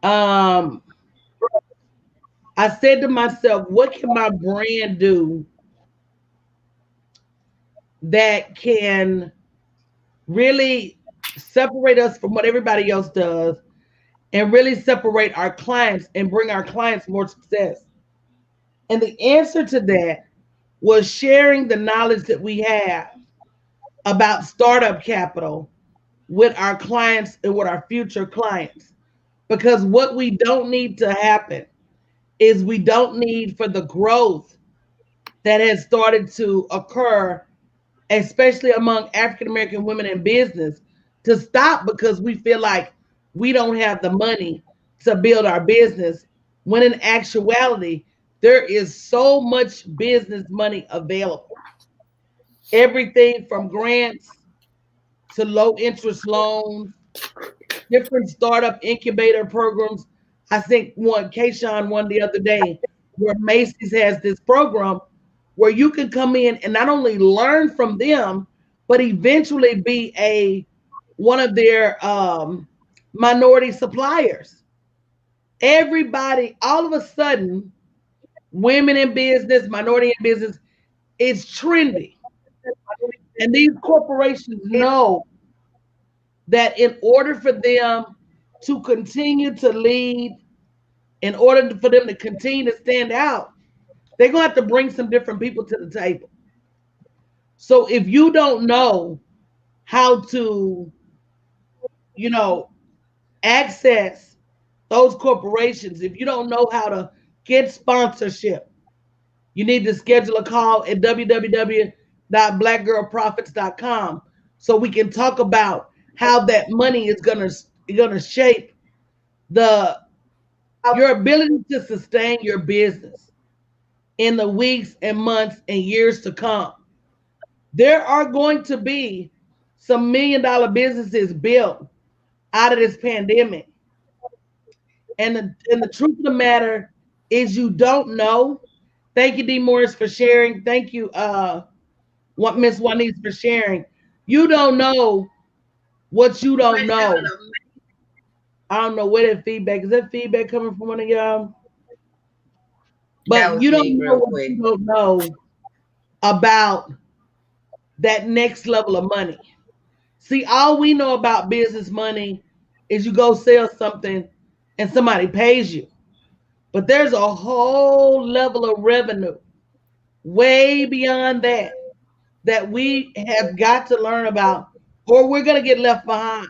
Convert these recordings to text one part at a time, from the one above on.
Um, I said to myself, what can my brand do that can really separate us from what everybody else does and really separate our clients and bring our clients more success? And the answer to that was sharing the knowledge that we have about startup capital with our clients and with our future clients. Because what we don't need to happen is we don't need for the growth that has started to occur, especially among African American women in business, to stop because we feel like we don't have the money to build our business. When in actuality, there is so much business money available. Everything from grants to low interest loans, different startup incubator programs. I think one Kayshawn one the other day where Macy's has this program where you can come in and not only learn from them, but eventually be a one of their minority suppliers. Everybody, all of a sudden, women in business, minority in business, it's trendy. And these corporations know that in order for them to continue to lead, in order for them to continue to stand out, they're going to have to bring some different people to the table. So if you don't know how to, you know, access those corporations, if you don't know how to get sponsorship, you need to schedule a call at www.blackgirlprofits.com so we can talk about how that money is gonna shape the your ability to sustain your business in the weeks and months and years to come. There are going to be some $1 million businesses built out of this pandemic. And the truth of the matter is you don't know. Thank you, D. Morris, for sharing. Thank you, Miss Juanice, for sharing. You don't know what you don't know. I don't know where that feedback is. That feedback coming from one of y'all? That But was you don't me, know real what quick. you don't know about that next level of money. See, all we know about business money is you go sell something and somebody pays you. But there's a whole level of revenue way beyond that that we have got to learn about, or we're going to get left behind.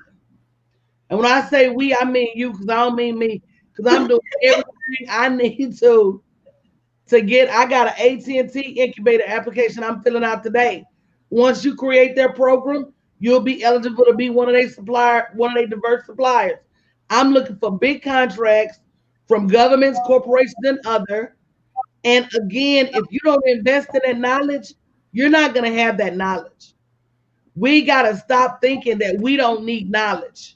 And when I say we, I mean you, because I don't mean me, because I'm doing everything I need to get. I got an AT&T incubator application I'm filling out today. Once you create their program, you'll be eligible to be one of their diverse suppliers. I'm looking for big contracts from governments, corporations, and other. And again, if you don't invest in that knowledge, you're not going to have that knowledge. We got to stop thinking that we don't need knowledge.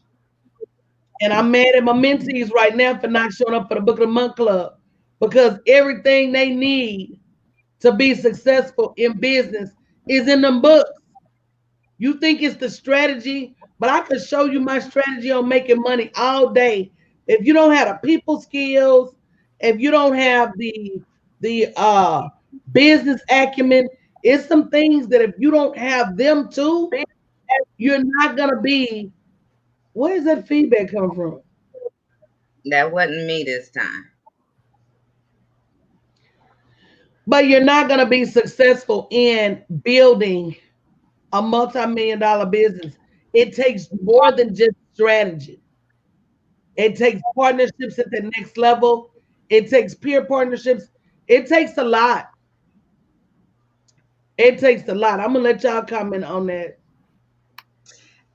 And I'm mad at my mentees right now for not showing up for the Book of the Month Club because everything they need to be successful in business is in them books. You think it's the strategy, but I could show you my strategy on making money all day. If you don't have the people skills, if you don't have the business acumen, it's some things that if you don't have them too, you're not gonna be. Where is that feedback coming from? That wasn't me this time. But you're not gonna be successful in building a multi-million-dollar business. It takes more than just strategy. It takes partnerships at the next level. It takes peer partnerships. It takes a lot. It takes a lot. I'm gonna let y'all comment on that.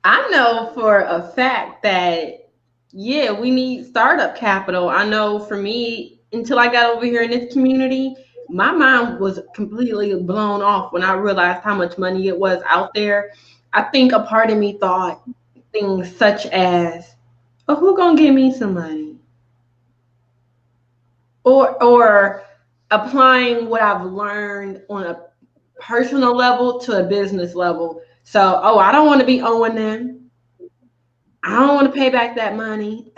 I know for a fact that, yeah, we need startup capital. I know for me, until I got over here in this community, my mind was completely blown off when I realized how much money it was out there. I think a part of me thought things such as, "Oh, who gonna give me some money?" Or applying what I've learned on a personal level to a business level. So, oh, I don't want to be owing them. I don't want to pay back that money.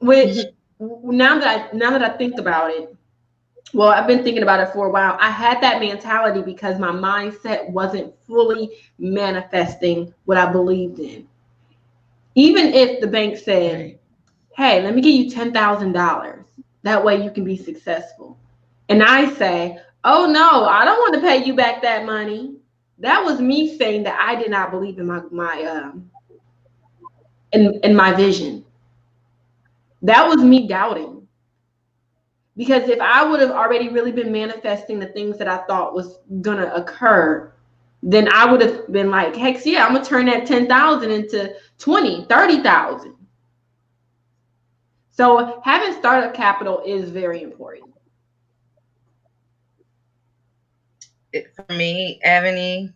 which now that I think about it, well, I've been thinking about it for a while. I had that mentality because my mindset wasn't fully manifesting what I believed in. Even if the bank said, Right. hey, let me give you $10,000. That way you can be successful. And I say, oh no, I don't want to pay you back that money. That was me saying that I did not believe in in my vision. That was me doubting. Because if I would have already really been manifesting the things that I thought was gonna occur, then I would have been like, heck yeah, I'm gonna turn that 10,000 into 20, 30,000. So having startup capital is very important. For me, Ebony,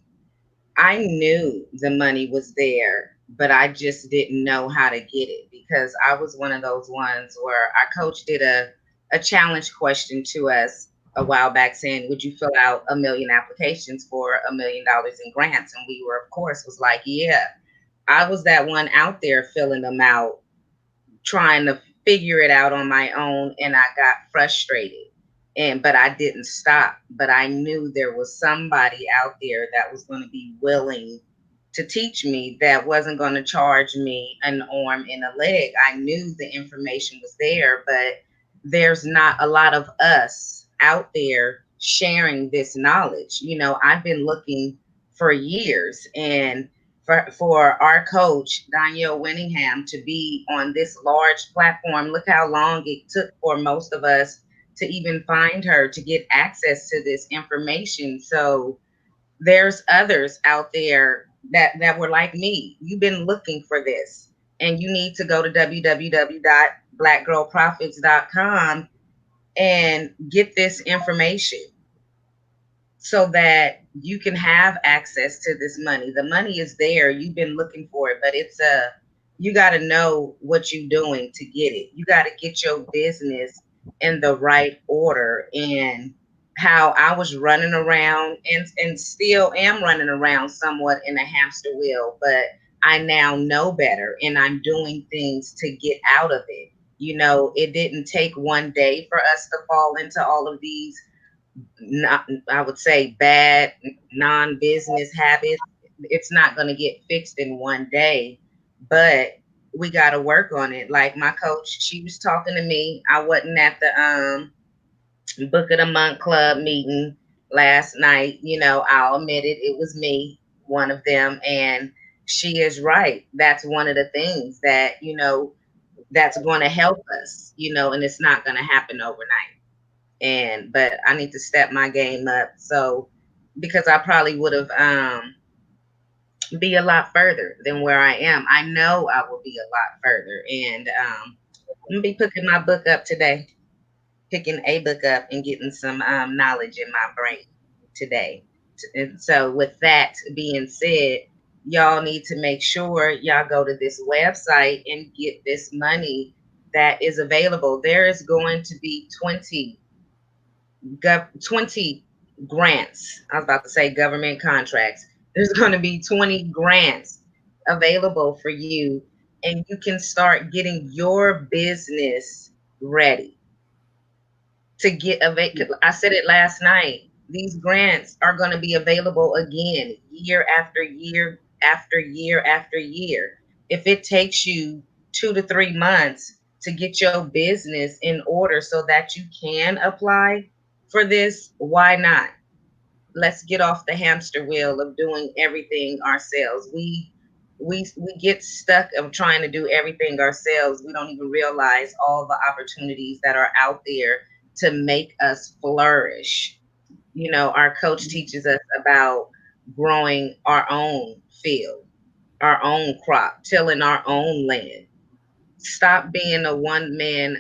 I knew the money was there, but I just didn't know how to get it because I was one of those ones where our coach did a challenge question to us a while back saying, would you fill out 1,000,000 applications for $1,000,000 in grants? And we were, of course, was like, yeah. I was that one out there filling them out, trying to figure it out on my own, and I got frustrated. But I didn't stop. But I knew there was somebody out there that was going to be willing to teach me, that wasn't going to charge me an arm and a leg. I knew the information was there, but there's not a lot of us out there sharing this knowledge. I've been looking for years, and for our coach, Danielle Winningham, to be on this large platform. Look how long it took for most of us to even find her, to get access to this information. So there's others out there that were like me. You've been looking for this, and you need to go to www.blackgirlprofits.com and get this information so that you can have access to this money. The money is there. You've been looking for it, but you got to know what you're doing to get it. You got to get your business in the right order. And how I was running around and still am running around somewhat in a hamster wheel, but I now know better and I'm doing things to get out of it. It didn't take one day for us to fall into all of these, I would say, bad non-business habits. It's not going to get fixed in one day, but we got to work on it. Like my coach, she was talking to me. I wasn't at the Book of the Month Club meeting last night. I'll admit it. It was me, one of them. And she is right. That's one of the things that, that's going to help us, and it's not going to happen overnight. But I need to step my game up. So, because I probably would have, be a lot further than where I am. I know I will be a lot further. And, I'm going to be picking my book up today. Picking a book up and getting some knowledge in my brain today. And so with that being said, y'all need to make sure y'all go to this website and get this money that is available. There is going to be 20 grants. I was about to say government contracts. There's going to be 20 grants available for you, and you can start getting your business ready to get available. I said it last night. These grants are going to be available again, year after year after year after year. If it takes you 2 to 3 months to get your business in order so that you can apply for this, why not? Let's get off the hamster wheel of doing everything ourselves. We get stuck of trying to do everything ourselves. We don't even realize all the opportunities that are out there to make us flourish. Our coach teaches us about growing our own field, our own crop, tilling our own land. Stop being a one-man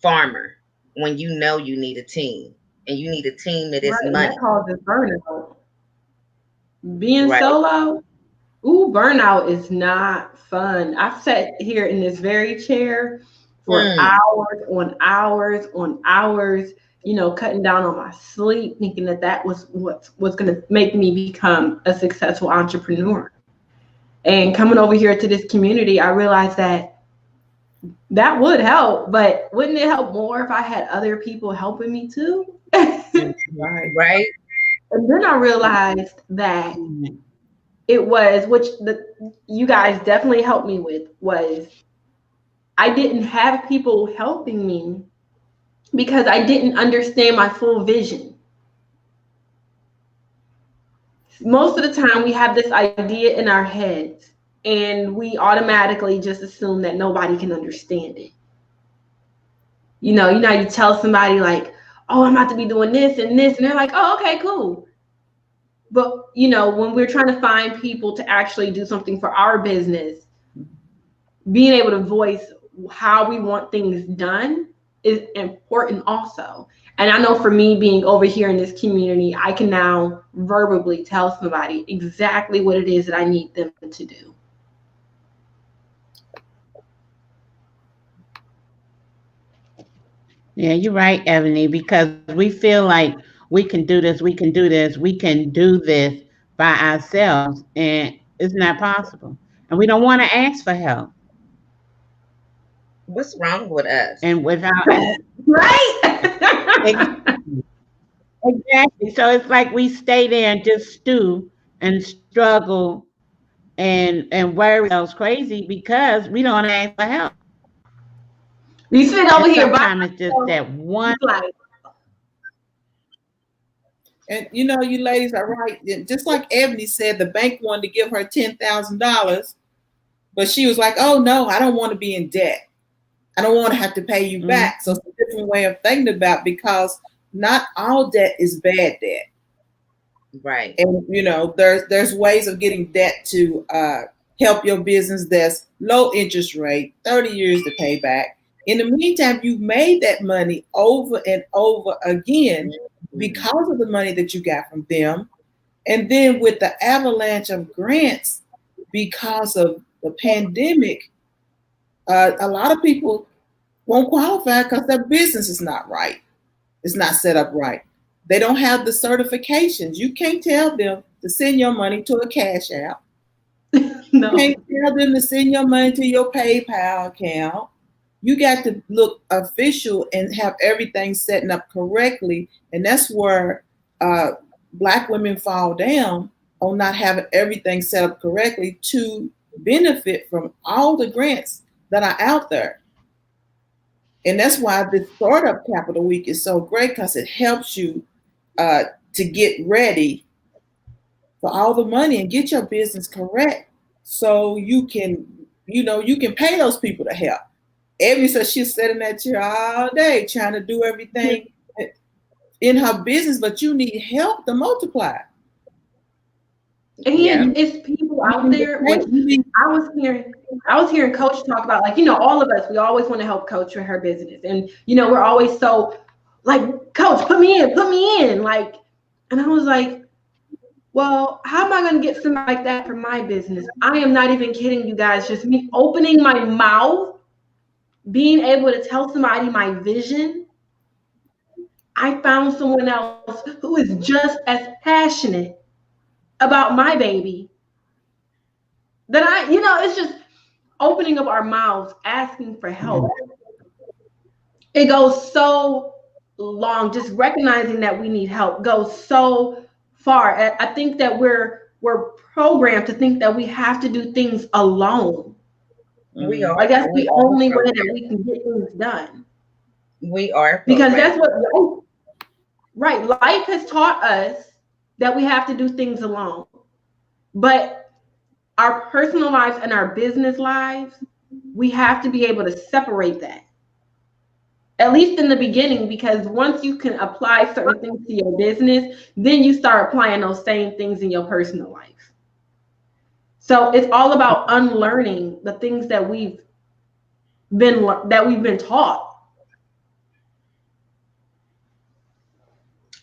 farmer when you know you need a team, and you need a team that is Right, and money. that causes burnout. Being Right. solo, burnout is not fun. I've sat here in this very chair for hours on hours on hours, cutting down on my sleep, thinking that was what was going to make me become a successful entrepreneur. And coming over here to this community, I realized that that would help, but wouldn't it help more if I had other people helping me too? Right. Right. And then I realized that Mhm. it was, which you guys definitely helped me with, was I didn't have people helping me because I didn't understand my full vision. Most of the time we have this idea in our heads and we automatically just assume that nobody can understand it. You tell somebody like, oh, I'm about to be doing this and this, and they're like, oh, okay, cool. But when we're trying to find people to actually do something for our business, being able to voice how we want things done is important also. And I know for me, being over here in this community, I can now verbally tell somebody exactly what it is that I need them to do. Yeah, you're right, Ebony, because we feel like we can do this, we can do this, we can do this by ourselves, and it's not possible. And we don't want to ask for help. What's wrong with us? And without Right? exactly, exactly. So it's like we stay there and just stew and struggle and worry ourselves crazy because we don't ask for help. You sit And over here by sometimes it's just that one. like, And you ladies are right. Just like Ebony said, the bank wanted to give her $10,000, but she was like, "Oh no, I don't want to be in debt. I don't want to have to pay you back." So it's a different way of thinking about, because not all debt is bad debt. Right. And there's ways of getting debt to help your business that's low interest rate, 30 years to pay back. In the meantime, you've made that money over and over again because of the money that you got from them. And then with the avalanche of grants because of the pandemic, a lot of people won't qualify because their business is not right. It's not set up right. They don't have the certifications. You can't tell them to send your money to a Cash App. no. You can't tell them to send your money to your PayPal account. You got to look official and have everything set up correctly. And that's where Black women fall down, on not having everything set up correctly to benefit from all the grants that are out there. And that's why the Startup Capital Week is so great, because it helps you to get ready for all the money and get your business correct, so you can pay those people to help. Ebony says she's sitting at chair all day trying to do everything in her business, but you need help to multiply. And it's people out there. I was hearing Coach talk about, like, all of us, we always want to help Coach with her business. And, we're always so like, Coach, put me in. Like, and I was like, well, how am I going to get something like that for my business? I am not even kidding you guys. Just me opening my mouth, being able to tell somebody my vision. I found someone else who is just as passionate about my baby that it's just opening up our mouths, asking for help. It goes so long. Just recognizing that we need help goes so far. I think that we're programmed to think that we have to do things alone. We are. Like, that's the only way that we can get things done. We are. Because that's what life has taught us, that we have to do things alone. But our personal lives and our business lives, we have to be able to separate that. At least in the beginning, because once you can apply certain things to your business, then you start applying those same things in your personal life. So it's all about unlearning the things that we've been taught.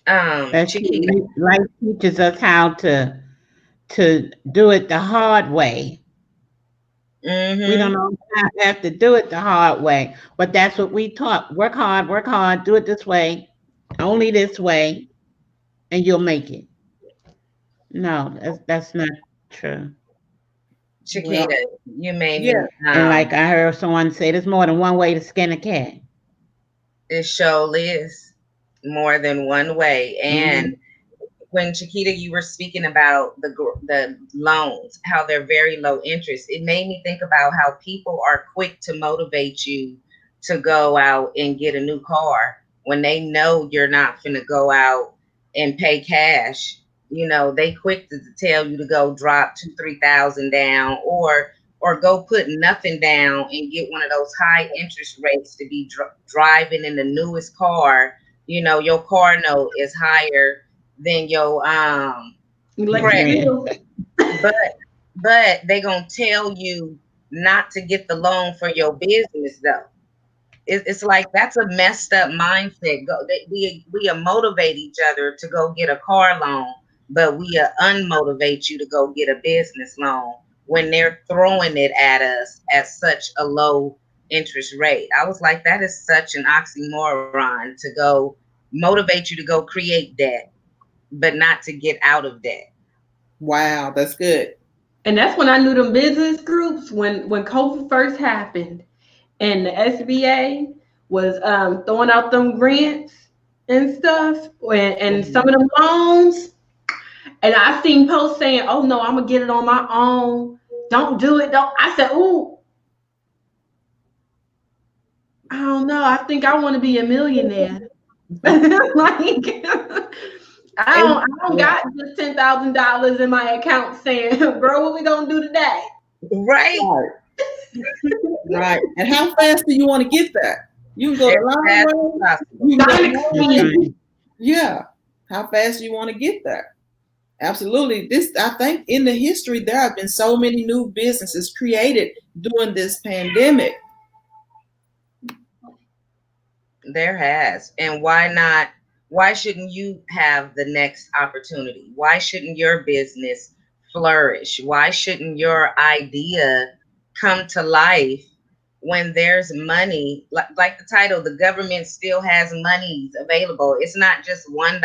Life teaches us how to do it the hard way. We don't know how to have to do it the hard way, but that's what we taught. Work hard, do it this way, only this way, and you'll make it. No, that's not true. Chiquita, Well, you made yeah. me And like I heard someone say, there's more than one way to skin a cat. it surely is more than one way. Mm-hmm. And when Chiquita, you were speaking about the loans, how they're very low interest, it made me think about how people are quick to motivate you to go out and get a new car when they know you're not going to go out and pay cash. You know, they quick to tell you to go drop 2, 3 thousand down, or go put nothing down and get one of those high interest rates to be driving in the newest car. You know, your car note is higher than your Electric credit, bill. but they gonna tell you not to get the loan for your business though. It's like that's a messed up mindset. We motivate each other to go get a car loan, but we unmotivate you to go get a business loan when they're throwing it at us at such a low interest rate. I was like, that is such an oxymoron to go motivate you to go create debt, but not to get out of debt. Wow, that's good. And that's when I knew them business groups when COVID first happened and the SBA was throwing out them grants and stuff and some of them loans. And I seen posts saying, "Oh no, I'm gonna get it on my own. Don't do it." Don't. I said, "Ooh, I don't know. I think I want to be a millionaire." Like I don't Yeah. got just $10,000 in my account saying, "Bro, what we gonna do today?" Right. Right. Right. And how fast do you want to get there? You can go As the long fast as way. possible. You can go Sonic the long speed. way. Yeah. How fast do you want to get there? Absolutely. This, I think, in the history, there have been so many new businesses created during this pandemic. There has. And why not? Why shouldn't you have the next opportunity? Why shouldn't your business flourish? Why shouldn't your idea come to life when there's money? Like the title, the government still has monies available. It's not just $1.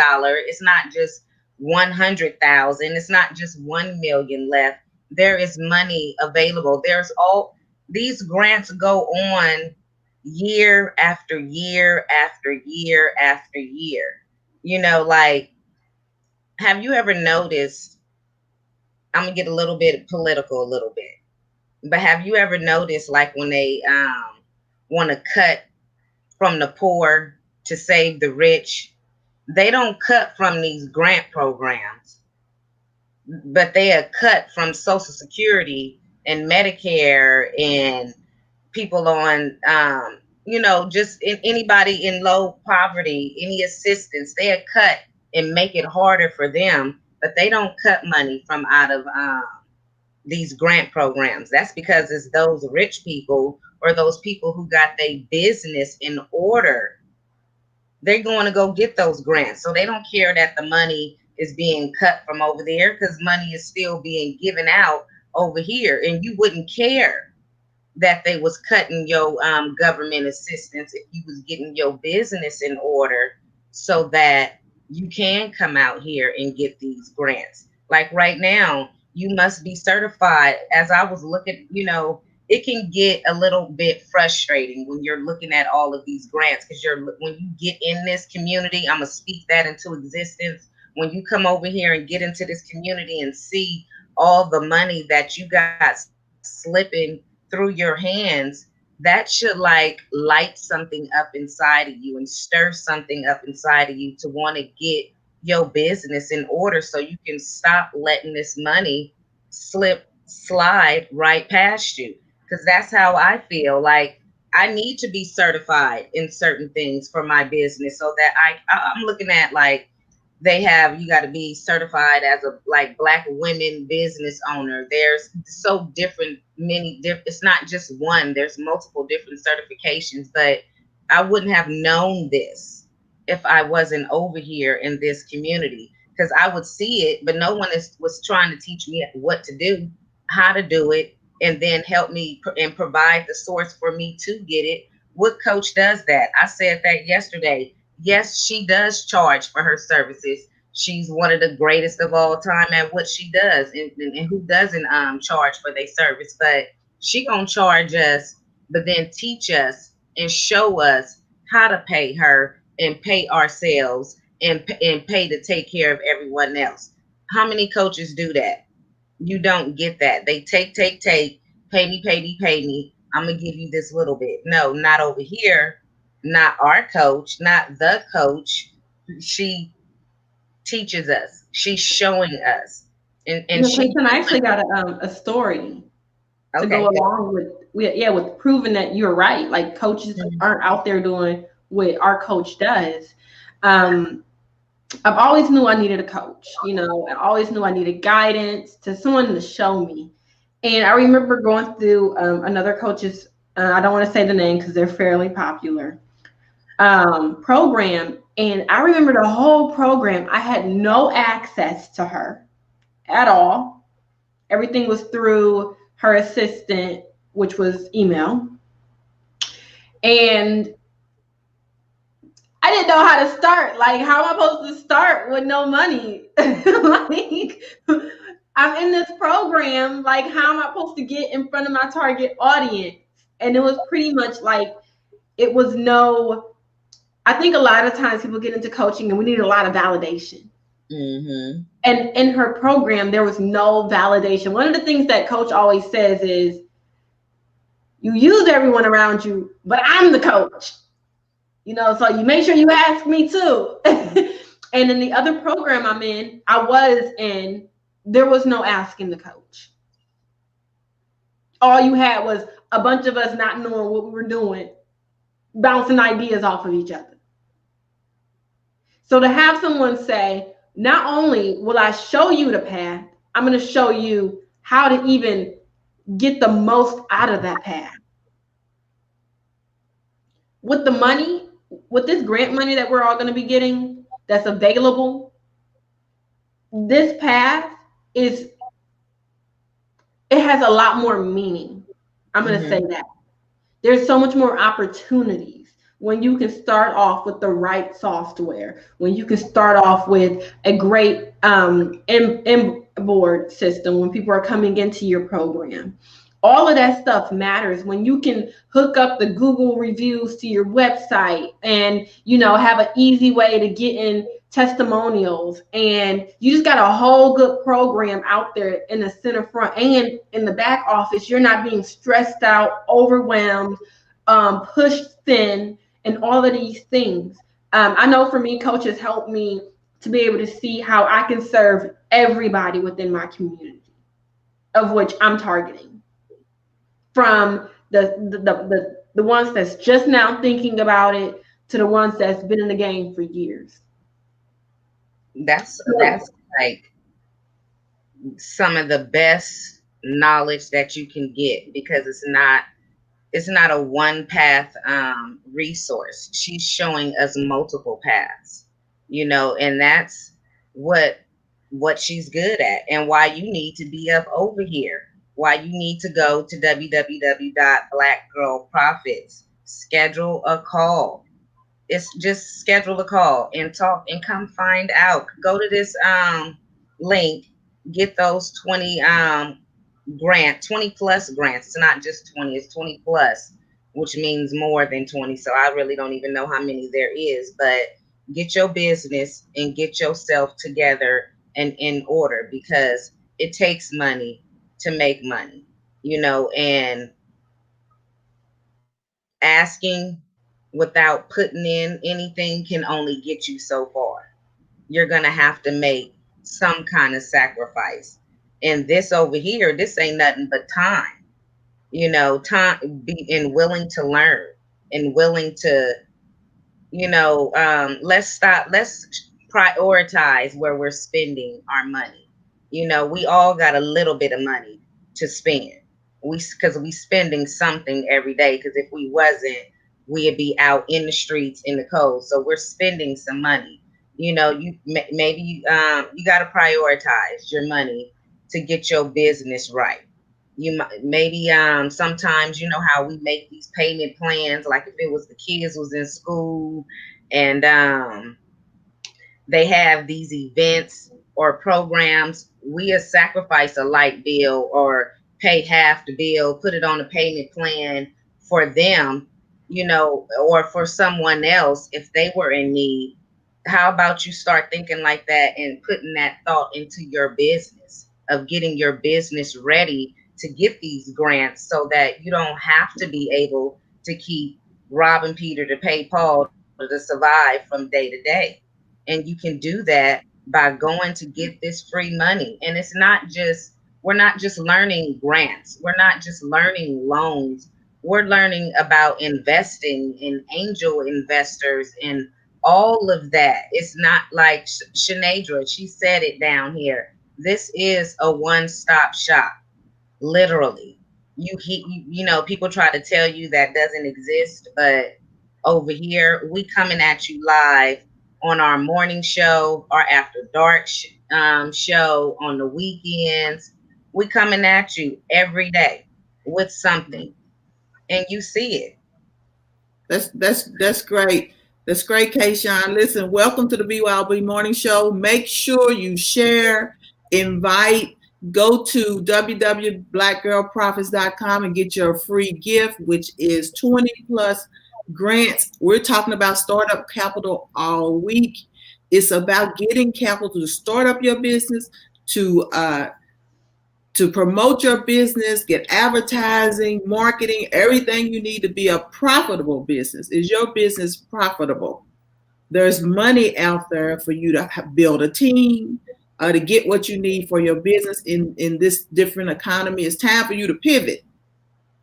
It's not just 100,000. It's not just 1 million left. There is money available. There's all these grants go on year after year after year after year. You know, like, have you ever noticed? I'm gonna get a little bit political, a little bit, but have you ever noticed, like, when they want to cut from the poor to save the rich, they don't cut from these grant programs, but they are cut from Social Security and Medicare and people on just anybody in low poverty, any assistance they are cut and make it harder for them, but they don't cut money from out of these grant programs. That's because it's those rich people or those people who got their business in order, they're going to go get those grants. So they don't care that the money is being cut from over there, because money is still being given out over here, and you wouldn't care that they was cutting your government assistance if you was getting your business in order so that you can come out here and get these grants. Like right now, you must be certified. As I was looking, it can get a little bit frustrating when you're looking at all of these grants, because when you get in this community, I'm gonna speak that into existence. When you come over here and get into this community and see all the money that you got slipping through your hands, that should like light something up inside of you and stir something up inside of you to want to get your business in order so you can stop letting this money slide right past you. Because that's how I feel. Like, I need to be certified in certain things for my business, so that I'm looking at, like, you got to be certified as a Black women business owner. There's so it's not just one, there's multiple different certifications. But I wouldn't have known this if I wasn't over here in this community, because I would see it, but no one was trying to teach me what to do, how to do it, and then help me and provide the source for me to get it. What coach does that? I said that yesterday. Yes, she does charge for her services. She's one of the greatest of all time at what she does, and who doesn't charge for their service, but she gonna charge us, but then teach us and show us how to pay her and pay ourselves and pay to take care of everyone else. How many coaches do that? You don't get that. They take, pay me, pay me, pay me. I'm gonna give you this little bit. No, not over here. Not our coach, not the coach. She teaches us. She's showing us. And she Clayton, I actually got a story to okay. go along with proving that you're right. Like coaches aren't out there doing what our coach does. I've always knew I needed a coach. I always knew I needed guidance, to someone to show me. And I remember going through another coach's, I don't want to say the name because they're fairly popular, program. And I remember the whole program, I had no access to her at all. Everything was through her assistant, which was email. And I didn't know how to start. Like, how am I supposed to start with no money? Like, I'm in this program. Like, how am I supposed to get in front of my target audience? And it was pretty much like, it was I think a lot of times people get into coaching and we need a lot of validation. Mm-hmm. And in her program, there was no validation. One of the things that coach always says is, you use everyone around you, but I'm the coach. So you make sure you ask me too. And in the other program I was in, there was no asking the coach. All you had was a bunch of us not knowing what we were doing, bouncing ideas off of each other. So to have someone say, not only will I show you the path, I'm going to show you how to even get the most out of that path. With the money, with this grant money that we're all going to be getting that's available, this path it has a lot more meaning. I'm going to say that. There's so much more opportunities when you can start off with the right software, when you can start off with a great board system, when people are coming into your program. All of that stuff matters when you can hook up the Google reviews to your website and, have an easy way to get in testimonials, and you just got a whole good program out there in the center front and in the back office. You're not being stressed out, overwhelmed, pushed thin, and all of these things. I know for me, coaches help me to be able to see how I can serve everybody within my community, of which I'm targeting. From the ones that's just now thinking about it to the ones that's been in the game for years. That's like some of the best knowledge that you can get, because it's not a one path resource. She's showing us multiple paths, and that's what she's good at, and why you need to be up over here. Why you need to go to www.blackgirlprofits. Schedule a call. It's just schedule a call and talk and come find out. Go to this link, get those 20 plus grants. It's not just 20, it's 20 plus, which means more than 20. So I really don't even know how many there is, but get your business and get yourself together and in order, because it takes money to make money, and asking without putting in anything can only get you so far. You're going to have to make some kind of sacrifice. And this over here, this ain't nothing but time, time, and willing to learn and willing to, let's prioritize where we're spending our money. We all got a little bit of money to spend. Because we spending something every day. Because if we wasn't, we'd be out in the streets in the cold. So we're spending some money. You got to prioritize your money to get your business right. Maybe sometimes how we make these payment plans. Like if it was the kids was in school and they have these events or programs, we'll sacrifice a light bill or pay half the bill, put it on a payment plan for them, you know, or for someone else if they were in need. How about you start thinking like that and putting that thought into your business of getting your business ready to get these grants so that you don't have to be able to keep robbing Peter to pay Paul to survive from day to day. And you can do that by going to get this free money. And it's not just, we're not just learning grants, we're not just learning loans, we're learning about investing in angel investors and all of that. It's not like Shanadra, she said it down here. This is a one-stop shop, literally. You know, people try to tell you that doesn't exist, but over here we coming at you live on our morning show, our after dark show on the weekends. We coming at you every day with something, and you see it. That's great. That's great, Kayshawn. Listen, welcome to the BYOB Morning Show. Make sure you share, invite, go to www.blackgirlprofits.com and get your free gift, which is 20 plus grants. We're talking about startup capital all week. It's about getting capital to start up your business, to promote your business, get advertising, marketing, everything you need to be a profitable business. Is your business profitable? There's money out there for you to build a team, to get what you need for your business in this different economy. It's time for you to pivot,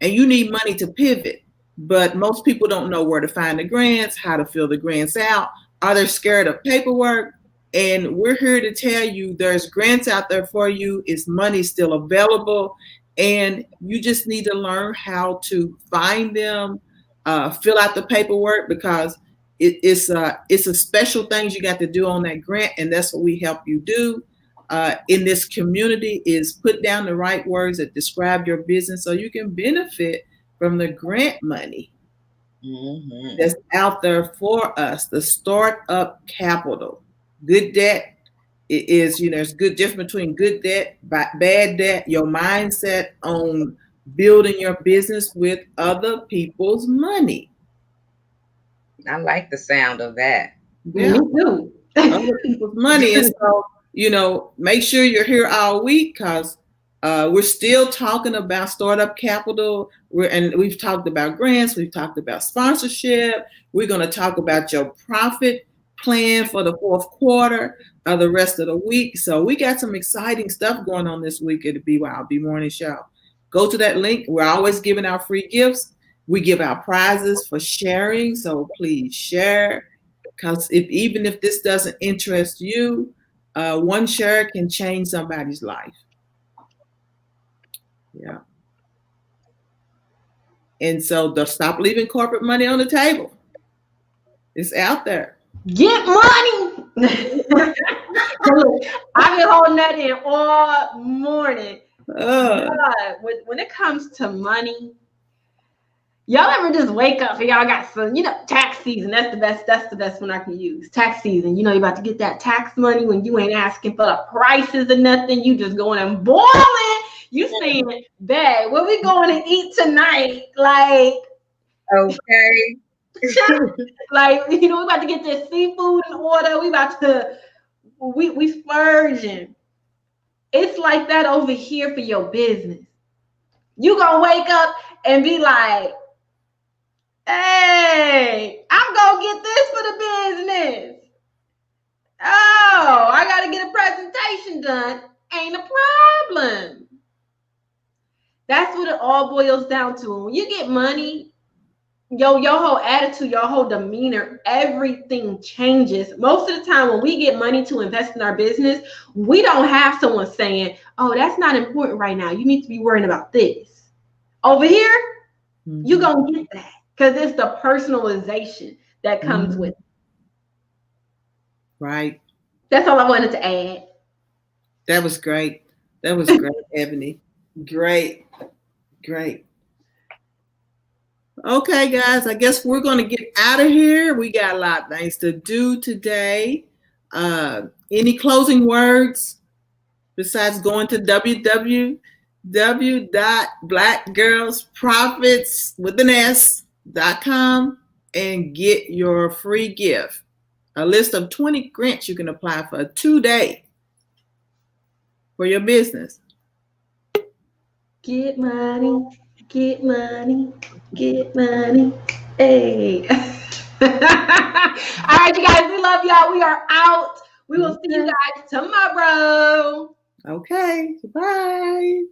and you need money to pivot. But most people don't know where to find the grants, how to fill the grants out. Are they scared of paperwork? And we're here to tell you there's grants out there for you. It's money still available. And you just need to learn how to find them, fill out the paperwork, because it's a special things you got to do on that grant. And that's what we help you do in this community, is put down the right words that describe your business so you can benefit from the grant money that's out there for us, the startup capital. Good debt is, you know, there's good difference between good debt, bad debt, your mindset on building your business with other people's money. I like the sound of that. Yeah. Me too. Other people's money. And so, you know, make sure you're here all week, because we're still talking about startup capital. We've talked about grants. We've talked about sponsorship. We're going to talk about your profit plan for the fourth quarter, the rest of the week. So we got some exciting stuff going on this week at the BYOB Morning Show. Go to that link. We're always giving out free gifts. We give out prizes for sharing. So please share, because even if this doesn't interest you, one share can change somebody's life. Yeah. And so stop leaving corporate money on the table. It's out there. Get money. I've been holding that in all morning. God, when it comes to money, y'all ever just wake up and y'all got some, you know, tax season. That's the best one I can use. Tax season. You know, you're about to get that tax money when you ain't asking for the prices or nothing. You just going and boiling. You saying, babe, where we going to eat tonight? Like, okay. Like, you know, we about to get this seafood in order. We splurging. It's like that over here for your business. You gonna wake up and be like, hey, I'm gonna get this for the business. Oh, I gotta get a presentation done. Ain't a problem. That's what it all boils down to. When you get money, your whole attitude, your whole demeanor, everything changes. Most of the time when we get money to invest in our business, we don't have someone saying, oh, that's not important right now. You need to be worrying about this. Over here, you're going to get that, because it's the personalization that comes with it. Right. That's all I wanted to add. That was great. That was great, Ebony. Great. Okay, guys, I guess we're going to get out of here. We got a lot of things to do today. Any closing words besides going to www.blackgirlsprofits.com and get your free gift. A list of 20 grants you can apply for today for your business. Get money, get money, get money. Hey. All right, you guys, we love y'all. We are out. We will see you guys tomorrow. Okay, bye.